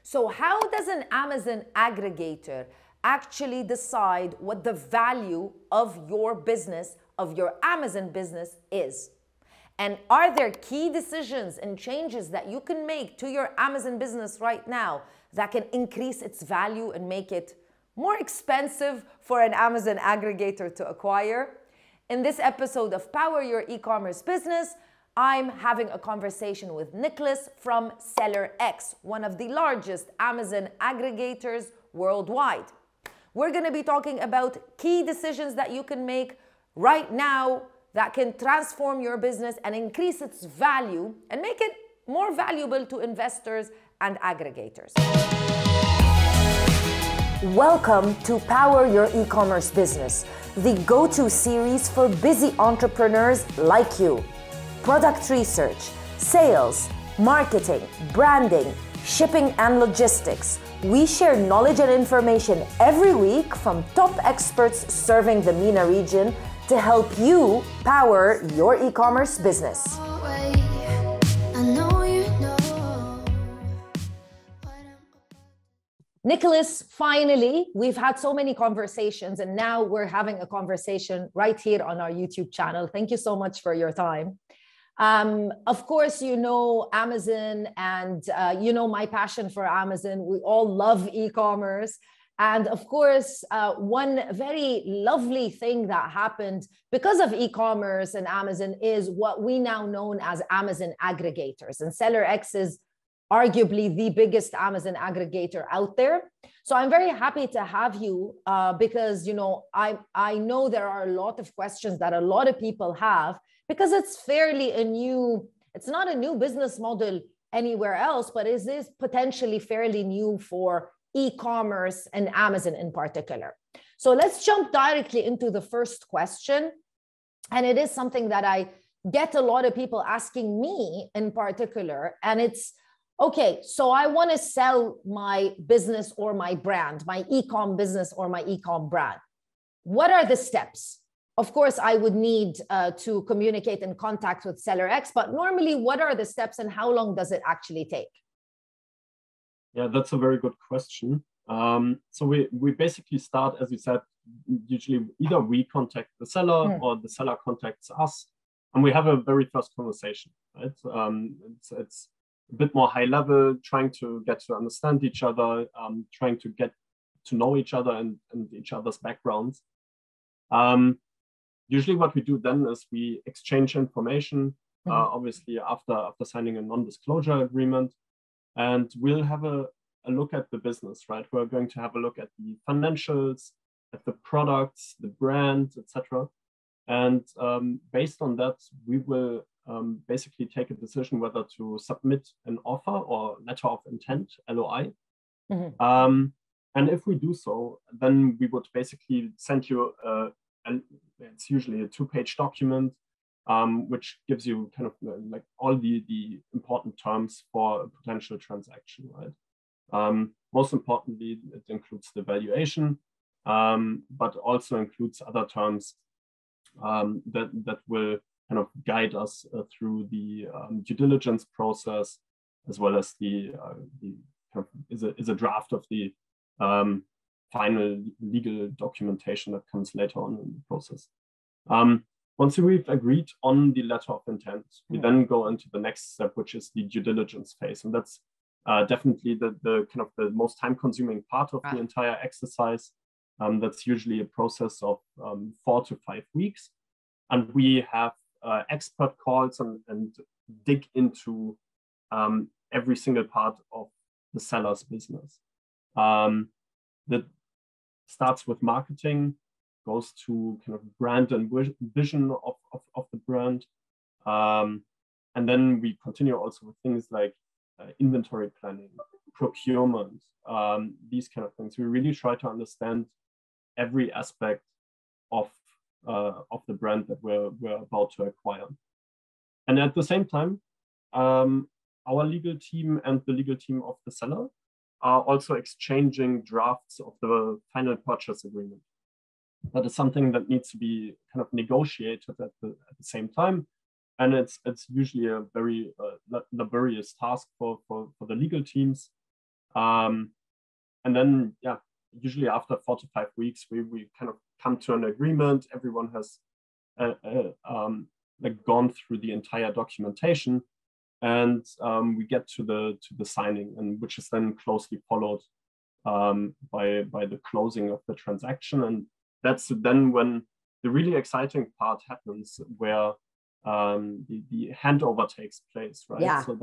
So how does an Amazon aggregator actually decide what the value of your business, of your Amazon business is? And are there key decisions and changes that you can make to your Amazon business right now that can increase its value and make it more expensive for an Amazon aggregator to acquire? In this episode of Power Your E-commerce Business, I'm having a conversation with Niklas from SellerX, one of the largest Amazon aggregators worldwide. We're going to be talking about key decisions that you can make right now that can transform your business and increase its value and make it more valuable to investors and aggregators. Welcome to Power Your E-commerce Business, the go-to series for busy entrepreneurs like you. Product research, sales, marketing, branding, shipping and logistics. We share knowledge and information every week from top experts serving the MENA region to help you power your e-commerce business. Niklas, finally, we've had so many conversations and now we're having a conversation right here on our YouTube channel. Thank you so much for your time. Of course, you know Amazon and you know my passion for Amazon. We all love e-commerce. And of course, one very lovely thing that happened because of e-commerce and Amazon is what we now know as Amazon aggregators. And SellerX is arguably the biggest Amazon aggregator out there. So I'm very happy to have you because, you know, I know there are a lot of questions that a lot of people have because it's fairly a new, it's not a new business model anywhere else, but it is potentially fairly new for e-commerce and Amazon in particular. So let's jump directly into the first question. And it is something that I get a lot of people asking me in particular. And it's, okay, so I want to sell my business or my brand, my e-com business or my e-com brand. What are the steps? Of course, I would need to communicate and contact with SellerX, but normally what are the steps and how long does it actually take? Yeah, that's a very good question. So we basically start, as you said, usually either we contact the seller or the seller contacts us, and we have a very first conversation, right? It's a bit more high level, trying to get to understand each other, trying to get to know each other and each other's backgrounds. Usually what we do then is we exchange information, obviously after signing a non-disclosure agreement, and we'll have a look at the business, right? We're going to have a look at the financials, at the products, the brand, etc. And based on that, we will basically take a decision whether to submit an offer or letter of intent, LOI. And if we do so, then we would basically send you it's usually a 2-page document, which gives you kind of like all the important terms for a potential transaction, right? Most importantly, it includes the valuation, but also includes other terms that will kind of guide us through the due diligence process, as well as the kind of is a draft of the final legal documentation that comes later on in the process. Once we've agreed on the letter of intent, we then go into the next step, which is the due diligence phase. And that's definitely the kind of the most time-consuming part of the entire exercise. That's usually a process of 4 to 5 weeks. And we have expert calls and dig into every single part of the seller's business. That starts with marketing, goes to kind of brand and vision of the brand. And then we continue also with things like inventory planning, procurement, these kind of things. We really try to understand every aspect of the brand that we're about to acquire. And at the same time, our legal team and the legal team of the seller are also exchanging drafts of the final purchase agreement. That is something that needs to be kind of negotiated at the same time. And it's usually a very laborious task for the legal teams. And then, yeah, usually after 4 to 5 weeks, we kind of come to an agreement. Everyone has like gone through the entire documentation, and we get to the signing, and which is then closely followed by the closing of the transaction. And that's then when the really exciting part happens, where the handover takes place, right? Yeah. So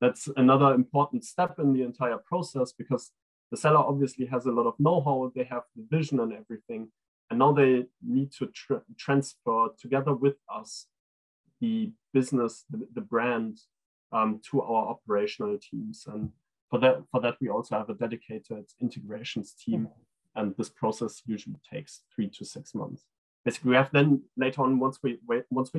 that's another important step in the entire process, because the seller obviously has a lot of know-how, they have the vision and everything, and now they need to transfer together with us the business, the brand, to our operational teams. And for that we also have a dedicated integrations team, and this process usually takes 3 to 6 months. Basically, we have then later on, once we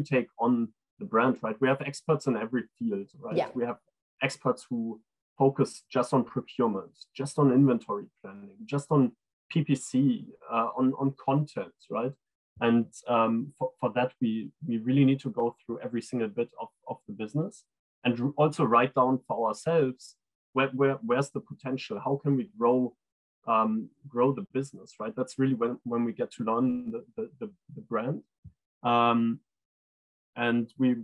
take on the brand, right, we have experts in every field, right? Yeah. We have experts who focus just on procurement, just on inventory planning, just on PPC, on content, right? And for that, we really need to go through every single bit of the business, and also write down for ourselves where's the potential, how can we grow the business, right? That's really when we get to learn the brand, and we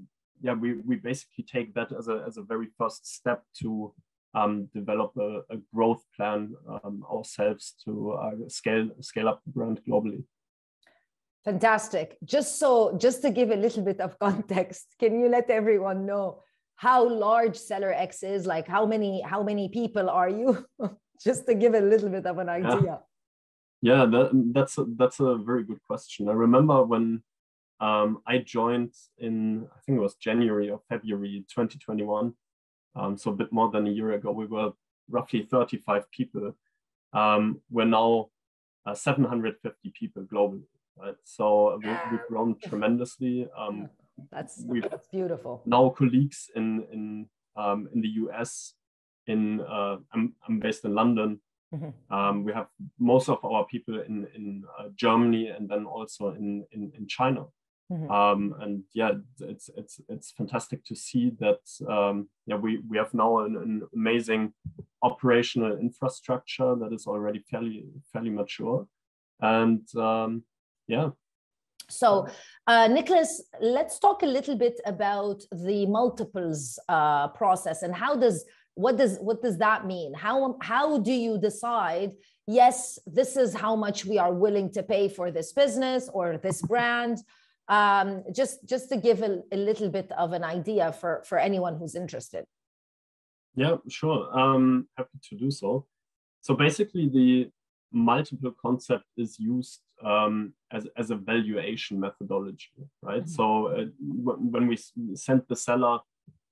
basically take that as a very first step to develop a growth plan ourselves to scale up the brand globally. Fantastic. Just to give a little bit of context, can you let everyone know how large SellerX is? Like how many people are you? Just to give a little bit of an idea. Yeah, that's a very good question. I remember when I joined in, I think it was January or February 2021. So a bit more than a year ago, we were roughly 35 people. We're now 750 people globally. Right? So we've grown tremendously. That's beautiful. Now colleagues in the US. I'm based in London. We have most of our people in Germany, and then also in China. And yeah, it's fantastic to see that we have now an amazing operational infrastructure that is already fairly mature, and yeah. So Niklas, let's talk a little bit about the multiples process, and what does that mean? How do you decide, yes, this is how much we are willing to pay for this business or this brand? Just to give a little bit of an idea for anyone who's interested. Yeah, sure. Happy to do so. So basically, the multiple concept is used as a valuation methodology, right? So when we send the seller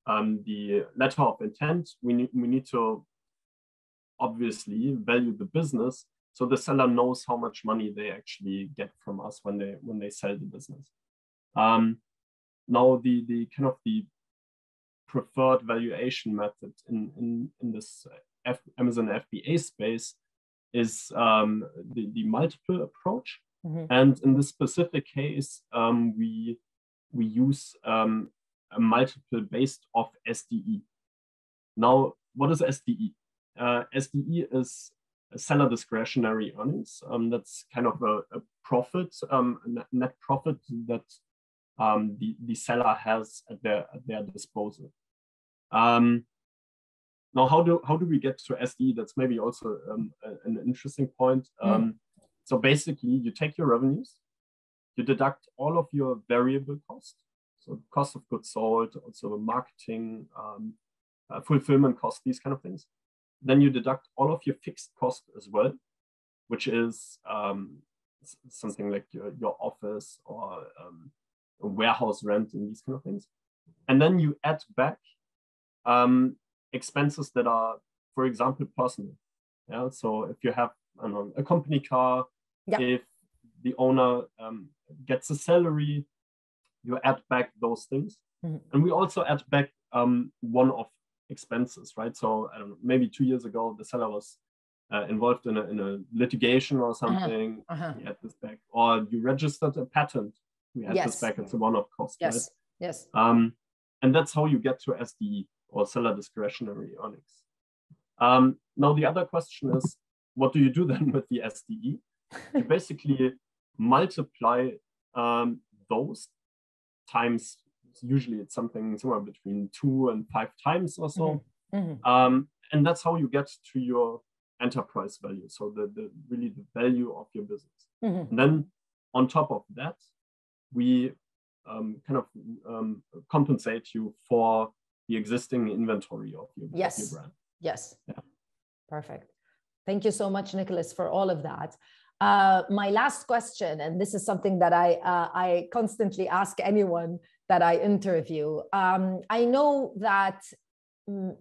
the letter of intent, we need to obviously value the business, so the seller knows how much money they actually get from us when they sell the business. Now the kind of the preferred valuation method in this Amazon FBA space is the multiple approach. And in this specific case, we use a multiple based off SDE. Now, what is SDE? SDE is seller discretionary earnings. That's kind of a profit, net profit that the seller has at their disposal. Now, how do we get to SDE? That's maybe also an interesting point. So basically, you take your revenues, you deduct all of your variable costs, so cost of goods sold, also marketing, fulfillment costs, these kind of things. Then you deduct all of your fixed costs as well, which is something like your office or a warehouse rent and these kind of things. And then you add back expenses that are, for example, personal. Yeah. So if you have, I don't know, a company car, if the owner gets a salary, you add back those things. And we also add back one-off expenses, right? So I don't know, maybe 2 years ago, the seller was involved in a litigation or something. We add this back. Or you registered a patent, we add this back. It's a one-off cost, right? Yes. And that's how you get to SDE, or seller discretionary earnings. now the other question is, what do you do then with the SDE? You basically multiply those times. Usually it's something somewhere between 2 and 5 times or so. And that's how you get to your enterprise value. So really the value of your business. And then on top of that, we kind of compensate you for the existing inventory of your brand. Yes. Yeah. Perfect. Thank you so much, Niklas, for all of that. My last question, and this is something that I constantly ask anyone that I interview. I know that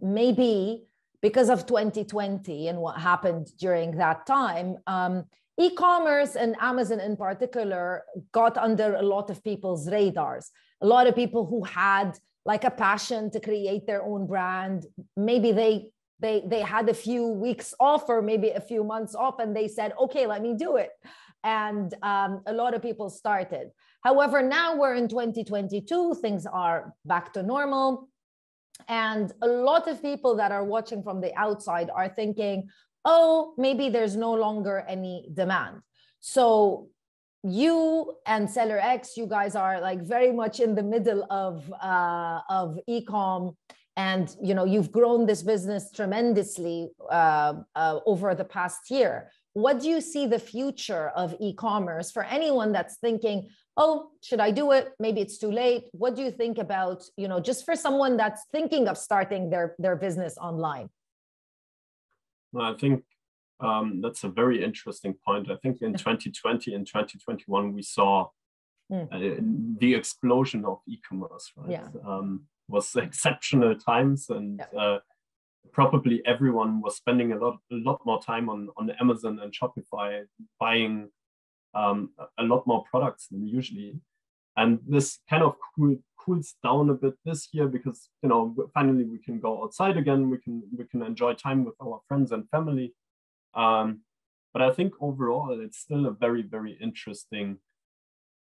maybe because of 2020 and what happened during that time, e-commerce and Amazon in particular got under a lot of people's radars. A lot of people who had like a passion to create their own brand, maybe they had a few weeks off or maybe a few months off and they said, okay, let me do it. And a lot of people started. However, now we're in 2022, things are back to normal. And a lot of people that are watching from the outside are thinking, oh, maybe there's no longer any demand. So you and SellerX, you guys are like very much in the middle of e-com, and you've grown this business tremendously over the past year. What do you see the future of e-commerce for anyone that's thinking, oh, should I do it? Maybe it's too late. What do you think about, just for someone that's thinking of starting their business online? Well, I think that's a very interesting point. I think in 2020 and 2021, we saw the explosion of e-commerce, right? Yeah. Was exceptional times, and probably everyone was spending a lot more time on Amazon and Shopify, buying a lot more products than usually. And this kind of cools down a bit this year because finally we can go outside again. We can enjoy time with our friends and family. But I think overall it's still a very, very interesting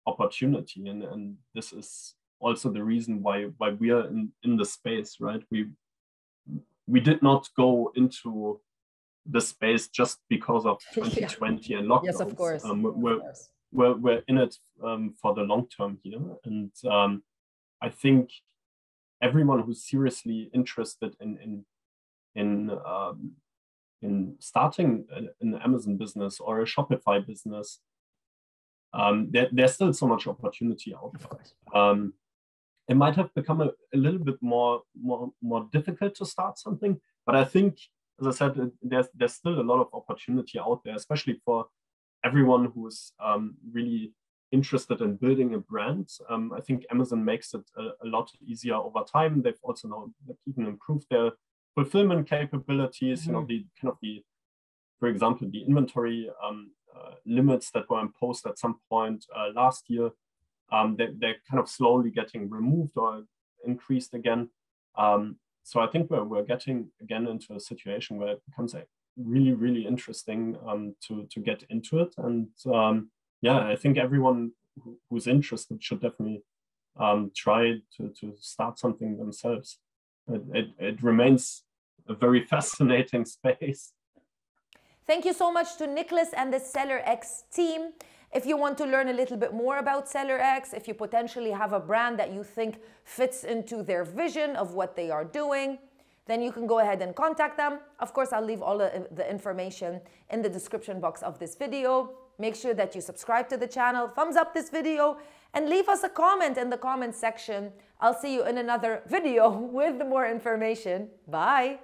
opportunity, and this is also the reason why we are in the space, right? We did not go into the space just because of 2020 and lockdowns. Yes, of course. We're in it for the long term here, and I think everyone who's seriously interested in starting an Amazon business or a Shopify business, there's still so much opportunity out there. It might have become a little bit more difficult to start something, but I think, as I said, there's still a lot of opportunity out there, especially for everyone who's really interested in building a brand. I think Amazon makes it a lot easier over time. They've also now even improved their fulfillment capabilities. For example, the inventory limits that were imposed at some point last year, they're kind of slowly getting removed or increased again. So I think we're getting again into a situation where it becomes really, really interesting to get into it. And I think everyone who's interested should definitely try to start something themselves. It remains a very fascinating space. Thank you so much to Niklas and the SellerX team. If you want to learn a little bit more about SellerX, if you potentially have a brand that you think fits into their vision of what they are doing, then you can go ahead and contact them. Of course, I'll leave all the information in the description box of this video. Make sure that you subscribe to the channel, thumbs up this video, and leave us a comment in the comment section. I'll see you in another video with more information. Bye.